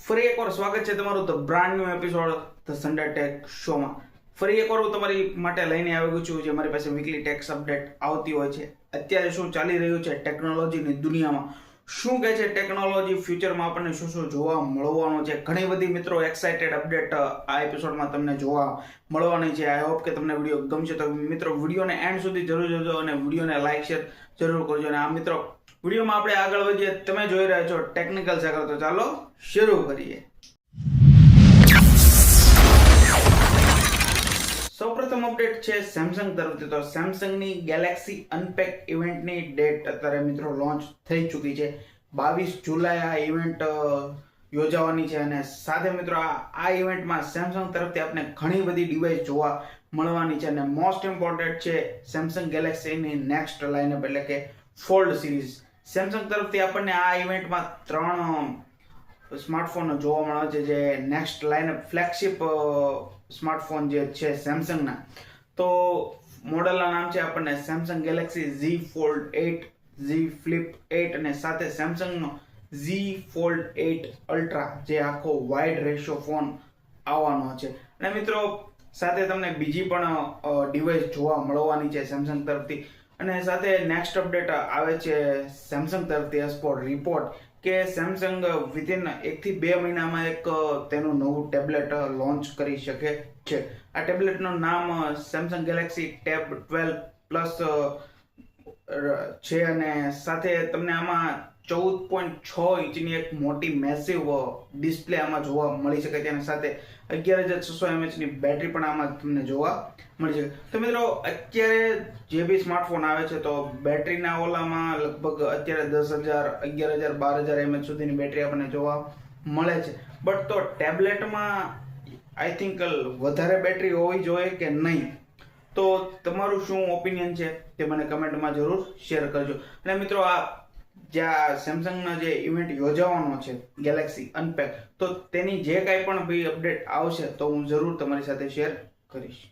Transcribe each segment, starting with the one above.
ફરી એકવાર સ્વાગત છે તમારું the brand new episode the Sunday tech શોમાં. ફરી એકવાર હું તમારી માટે લઈને આવી છું જે મારી પાસે વીકલી ટેક્સ અપડેટ આવતી હોય છે. અત્યારે શું ચાલી રહ્યું છે ટેકનોલોજીની દુનિયામાં, શું કહે છે ટેકનોલોજી, ફ્યુચરમાં આપણને શું શું જોવા મળવાનું છે. ઘણી બધી મિત્રો એક્સાઇટેડ અપડેટ આ એપિસોડમાં તમને જોવા મળવાની છે. આઈ હોપ કે તમને વિડીયો ગમશે. તો મિત્રો વિડીયોને એન્ડ સુધી જરૂર જોજો અને વિડીયોને લાઈક શેર જરૂર કરજો. અને આ મિત્રો વિડીયોમાં આપણે આગળ વધીએ. તમે જોઈ રહ્યા છો ટેકનિકલ સાગર, તો ચાલો શરૂ કરીએ. સૌપ્રથમ અપડેટ છે સેમસંગ તરફથી. તો સેમસંગની ગેલેક્સી અનપેક ઇવેન્ટની ડેટ અત્યારે મિત્રો લોન્ચ થઈ ચૂકી છે. 22 જુલાઈ આ ઇવેન્ટ યોજાવાની છે. અને સાથે મિત્રો આ ઇવેન્ટમાં સેમસંગ તરફથી આપણે ઘણી બધી ડિવાઇસ જોવા મળવાની છે. અને મોસ્ટ ઇમ્પોર્ટન્ટ છે સેમસંગ ગેલેક્સીની નેક્સ્ટ લાઇનઅપ એટલે કે ફોલ્ડ સિરીઝ. સેમસંગ તરફથી આપણને આ ઇવેન્ટમાં 3 સ્માર્ટફોન જોવા મળે છે જે નેક્સ્ટ લાઇનઅપ ફ્લેગશિપ સ્માર્ટફોન જે છે સેમસંગના. તો મોડલના નામ છે આપણને Samsung Galaxy Z Fold 8, Z Flip 8 અને સાથે સેમસંગનો Z Fold 8 અલ્ટ્રા જે આખો વાઇડ રેશિયો ફોન આવવાનો છે. અને મિત્રો સાથે તમને બીજી પણ ડિવાઇસ જોવા મળવાની છે સેમસંગ તરફથી. અને સાથે નેક્સ્ટ અપડેટ આવે છે સેમસંગ તરફથી એઝ પર રિપોર્ટ કે સેમસંગ વિધિન 1 થી 2 મહિનામાં એક તેનું નવું ટેબ્લેટ લોન્ચ કરી શકે છે. આ ટેબ્લેટનું નામ સેમસંગ ગેલેક્સી ટેબ 12 પ્લસ છે. અને સાથે તમને આમાં 14.6 ઇંચની એક મોટી મેસિવ ડિસ્પ્લે આમાં જોવા મળી શકે છે. અને સાથે 11600 mAhની બેટરી પણ આમાં તમને જોવા મળી શકે. તો મિત્રો અત્યારે જે બી સ્માર્ટફોન આવે છે તો બેટરીના ઓલામાં લગભગ અત્યારે 10,000, 11,000, 12,000 mAh સુધીની બેટરી આપણને જોવા મળે છે. બટ તો ટેબ્લેટમાં આઈ થિંક વધારે બેટરી હોવી જોઈએ કે નહીં, તો તમારું શું ઓપિનિયન છે તે મને કમેન્ટમાં જરૂર શેર કરજો. અને મિત્રો આ જ્યાં સેમસંગનો જે ઇવેન્ટ યોજાવાનો છે ગેલેક્સી અનપેક, તો તેની જે કાંઈ પણ બી અપડેટ આવશે તો હું જરૂર તમારી સાથે શેર કરીશ.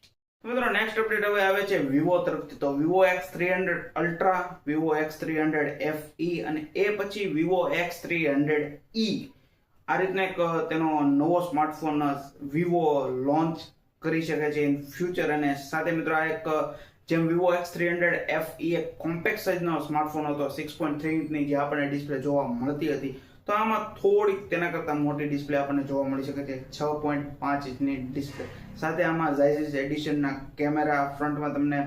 મિત્રો નેક્સ્ટ અપડેટ હવે આવે છે વિવો તરફથી. તો Vivo X300 ultra, Vivo X300 FE અને એ પછી વિવો X300e આ રીતના એક તેનો નવો સ્માર્ટફોન વિવો લોન્ચ કરી શકે છે ઇન ફ્યુચર. અને સાથે મિત્રો આ એક જેમ વિવો X300 FE એક કોમ્પેક્ટ સાઇઝનો સ્માર્ટફોન હતો, 6.3 ઇંચની જે આપણને ડિસ્પ્લે જોવા મળતી હતી, તો આમાં થોડીક તેના કરતાં મોટી ડિસ્પ્લે આપણને જોવા મળી શકે છે, 6.5 ઇંચની ડિસ્પ્લે. સાથે આમાં ઝાયઝીસ એડિશનના કેમેરા, ફ્રન્ટમાં તમને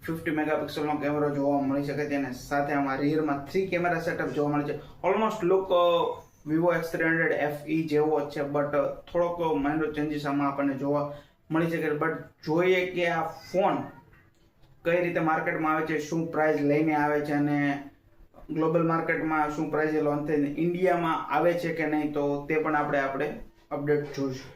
50 મેગાપિક્સલનો કેમેરો જોવા મળી શકે છે. અને સાથે આમાં રિયરમાં 3 કેમેરા સેટઅપ જોવા મળે છે. Almost look Vivo X300 FE જેવો જ છે, બટ થોડોક માઇનર ચેન્જીસ આમાં આપણને જોવા મળી શકે. બટ જોઈએ કે આ ફોન કઈ રીતે માર્કેટમાં આવે છે, શું પ્રાઇસ લઈને આવે છે અને ગ્લોબલ માર્કેટમાં શું પ્રાઇસે લોન્ચ થઈને ઇન્ડિયામાં આવે છે કે નહીં, તો તે પણ આપણે અપડેટ જોઈશું.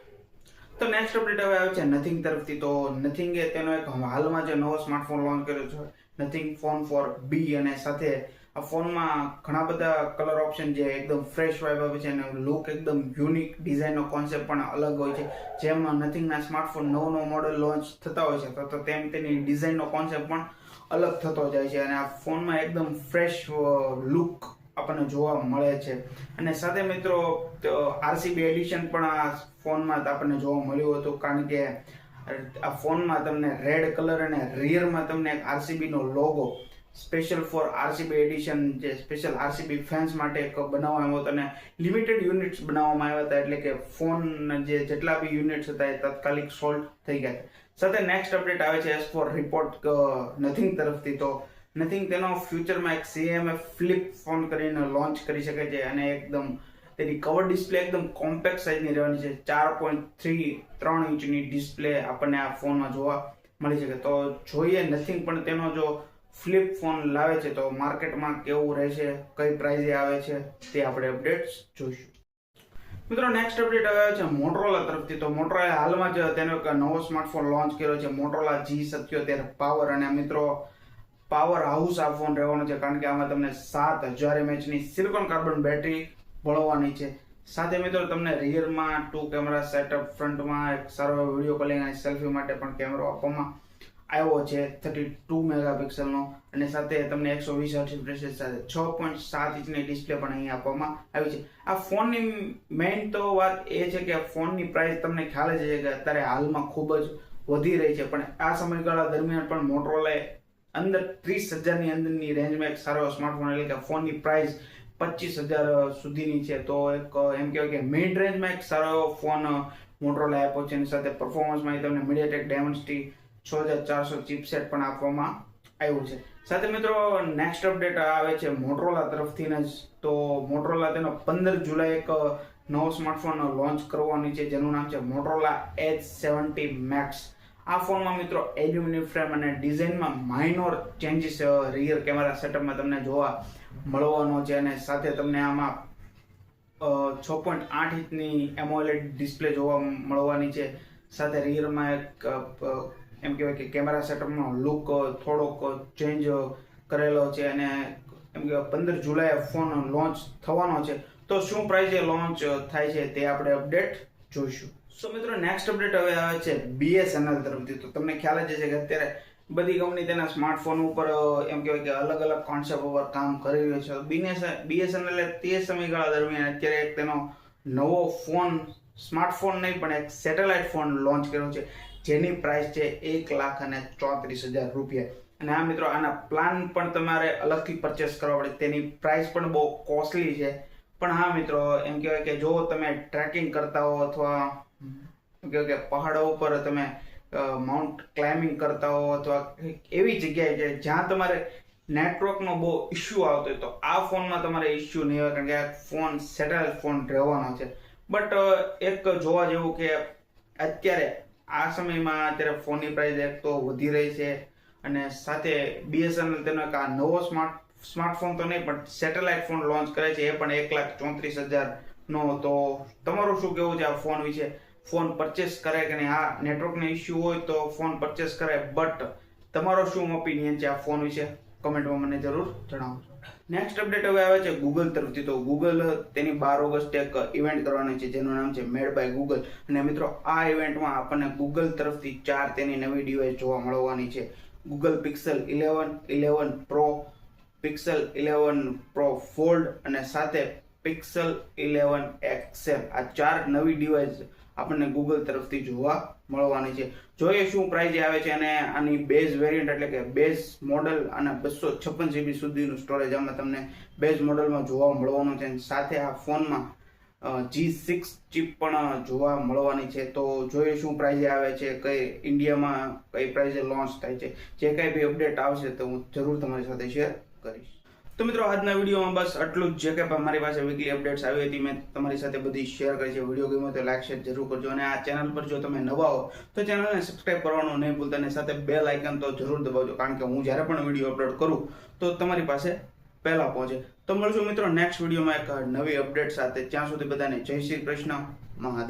તો નેક્સ્ટ અપડેટ હવે આવે છે નથિંગ તરફથી. તો નથિંગે તેનો એક હાલમાં જે નવો સ્માર્ટફોન લોન્ચ કર્યો છે નથિંગ ફોન 4B. અને સાથે આ ફોનમાં ઘણા બધા કલર ઓપ્શન જે એકદમ ફ્રેશ વાઇબ આવે છે અને લુક એકદમ યુનિક, ડિઝાઇનનો કોન્સેપ્ટ પણ અલગ હોય છે. જેમ નથિંગના સ્માર્ટફોન નવો મોડેલ લોન્ચ થતા હોય છે તો તેમ તેની ડિઝાઇનનો કોન્સેપ્ટ પણ અલગ થતો જાય છે. અને આ ફોનમાં એકદમ ફ્રેશ લુક આપણને જોવા મળે છે. અને સાથે મિત્રો RCB એડિશન પણ આ ફોનમાં આપણને જોવા મળ્યું હતું, કારણ કે આ ફોનમાં તમને રેડ કલર અને રિયરમાં તમને એક RCB નો logo special for RCB edition, જે સ્પેશિયલ RCB ફેન્સ માટે એક બનાવવામાં આવ્યો હતો. અને લિમિટેડ યુનિટ્સ બનાવવામાં આવ્યા હતા, એટલે કે ફોન જેટલા બી યુનિટ્સ હતા એ તાત્કાલિક સોલ્ડ થઈ ગયા હતા. સાથે નેક્સ્ટ અપડેટ આવે છે એઝ ફોર રિપોર્ટ નથિંગ તરફથી. તો નથિંગ તેનો ફ્યુચરમાં એક CMF ફ્લિપ ફોન કરીને લોન્ચ કરી શકે છે. અને એકદમ તેની કવર ડિસ્પ્લે એકદમ કોમ્પેક્ટ સાઇઝની રહેવાની છે, 4.3 ઇંચની ડિસ્પ્લે આપણને આ ફોનમાં જોવા મળી શકે. તો જોઈએ નથિંગ પણ તેનો જો ફ્લિપ ફોન લાવે છે તો માર્કેટમાં કેવું રહેશે, કઈ પ્રાઇઝે આવે છે, તે આપણે અપડેટ્સ જોઈશું. મિત્રો નેક્સ્ટ અપડેટ આવે છે મોટોરોલા તરફથી. તો મોટોરોલા હાલમાં જ તેનો એક નવો સ્માર્ટફોન લોન્ચ કર્યો છે, મોટોરોલા G77 પાવર. અને મિત્રો પાવર હાઉસ આ ફોન રહેવાનો છે, કારણ કે આમાં તમને 7000 mAhની સિલિકોન કાર્બન બેટરી મળવાની છે. સાથે મિત્રો તમને રિયરમાં 2 કેમેરા સેટઅપ, ફ્રન્ટમાં એક સારો વિડીયો કોલિંગ અને સેલ્ફી માટે પણ કેમેરો આપવામાં આવ્યો છે 32 મેગાપિક્સલનો અને સાથે તમને 120 હર્ટ્ઝ રિફ્રેશ સાથે 6.7 ઇંચની ડિસ્પ્લે પણ અહીં આપવામાં આવી છે. આ ફોનની મેઇન તો વાત એ છે કે ફોનની પ્રાઇસ તમને ખ્યાલ જ છે કે અત્યારે હાલમાં ખૂબ જ વધી રહી છે, પણ આ સમયગાળા દરમિયાન પણ મોટોરોલાએ અંદર 30,000ની અંદરની રેન્જમાં એક સારો સ્માર્ટફોન એટલે કે ફોનની પ્રાઇસ 25,000 સુધીની છે. તો એક એમ કહેવાય કે મિડ રેન્જમાં એક સારો ફોન મોટોરોલા આપ્યો છે. એની સાથે પરફોર્મન્સમાં તમને MediaTek Dimensity 6400 ચિપસેટ પણ આપવામાં આવ્યું છે. સાથે મિત્રો નેક્સ્ટ અપડેટ આવે છે મોટોરોલા તરફથી જ. તો મોટોરોલા તેનો 15 જુલાઈ એક નવો સ્માર્ટફોન લોન્ચ કરવાની છે જેનું નામ છે મોટોરોલા Edge 70 Max. આ ફોનમાં મિત્રો એલ્યુમિનિયમ ફ્રેમ અને ડિઝાઇનમાં માઇનોર ચેન્જીસ રિયર કેમેરા સેટઅપમાં તમને જોવા મળવાનો છે અને સાથે તમને આમાં 6.8 ઇંચની એમોલેડ ડિસ્પ્લે જોવા મળવાની છે. સાથે રિયરમાં એક એમ કહેવાય કે કેમેરા સેટઅપનો લુક થોડોક ચેન્જ કરેલો છે અને એમ કે 15 જુલાઈએ ફોન લોન્ચ થવાનો છે. તો શું પ્રાઇસે લોન્ચ થાય છે તે આપણે અપડેટ જોઈશું. સો મિત્રો નેક્સ્ટ અપડેટ હવે આવે છે BSNL તરફથી. તો તમને ખ્યાલ જ છે કે અત્યારે બધી કંપની તેના સ્માર્ટફોન ઉપર એમ કહેવાય કે અલગ અલગ કોન્સેપ્ટ ઉપર કામ કરી રહી છે. BSNL તે સમયગાળા દરમિયાન અત્યારે એક તેનો નવો ફોન, સ્માર્ટફોન નહીં પણ એક સેટેલાઇટ ફોન લોન્ચ કર્યો છે જેની પ્રાઇસ છે 1,34,000 રૂપિયા. અને આ મિત્રો આના પ્લાન પણ તમારે અલગથી પરચેસ કરવા પડે, તેની પ્રાઇસ પણ બહુ કોસ્ટલી છે. પણ હા મિત્રો એમ કહેવાય કે જો તમે ટ્રેકિંગ કરતા હો અથવા એમ કહેવાય કે પહાડો ઉપર તમે માઉન્ટ ક્લાઇમ્બિંગ કરતા હો અથવા એવી જગ્યાએ છે જ્યાં તમારે નેટવર્કનો બહુ ઇસ્યુ આવતો હોય તો આ ફોનમાં તમારે ઇસ્યુ નહીં હોય, કારણ કે આ ફોન સેટેલાઇટ ફોન રહેવાનો છે. બટ એક જોવા જેવું કે અત્યારે આ સમયમાં અત્યારે ફોનની પ્રાઇસ એક તો વધી રહી છે અને સાથે BSNL તેનો એક આ નવો સ્માર્ટફોન તો નહીં પણ સેટેલાઇટ ફોન લોન્ચ કરે છે, એ પણ 1,34,000નો. તો તમારું શું કહેવું છે આ ફોન વિશે? ફોન પરચેસ કરે કે નહીં? હા, નેટવર્કનો ઇસ્યુ હોય તો ફોન પરચેસ કરે, બટ તમારો શું ઓપિનિયન છે આ ફોન વિશે? કમેન્ટમાં મને જરૂર જણાવજો. નેક્સ્ટ અપડેટ હવે આવે છે ગૂગલ તરફથી. તો ગૂગલ તેની 12 ઓગસ્ટે એક ઇવેન્ટ કરવાની છે જેનું નામ છે મેડ બાય ગૂગલ. અને મિત્રો આ ઇવેન્ટમાં આપણને ગૂગલ તરફથી 4 તેની નવી ડિવાઇસ જોવા મળવાની છે. Google Pixel 11, 11 Pro, Pixel 11 Pro Fold અને સાથે Pixel 11 XL. આ 4 નવી ડિવાઇસ આપણને ગૂગલ તરફથી જોવા મળવાની છે. જોઈએ શું પ્રાઇસ આવે છે અને આની બેઝ વેરિયન્ટ એટલે કે બેઝ મોડલ અને 256 GB સુધીનું સ્ટોરેજ આમાં તમને બેઝ મોડલમાં જોવા મળવાનું છે. સાથે આ ફોનમાં G6 ચિપ પણ જોવા મળવાની છે. તો જોઈએ શું પ્રાઇસ આવે છે, કઈ ઇન્ડિયામાં કઈ પ્રાઇસે લોન્ચ થાય છે. જે કઈ બી અપડેટ આવશે તો હું જરૂર તમારી સાથે શેર કરીશ. તો મિત્રો આજના વિડીયોમાં બસ આટલું જ. જે કે મારી પાસે વીકલી અપડેટ્સ આવી હતી મેં તમારી સાથે બધી શેર કરી છે. વિડીયો ગમ્યો તો લાઈક શેર જરૂર કરજો અને આ ચેનલ પર જો તમે નવા હો તો ચેનલને સબસ્ક્રાઇબ કરવાનું નહીં ભૂલતા અને સાથે બેલ આઇકન તો જરૂર દબાવજો, કારણ કે હું જ્યારે પણ વિડીયો અપલોડ કરું તો તમારી પાસે પહેલા પહોંચે. તો મળશું મિત્રો નેક્સ્ટ વિડીયોમાં એક નવી અપડેટ સાથે. ત્યાં સુધી બધાને જય શ્રી કૃષ્ણ, મહાદેવ.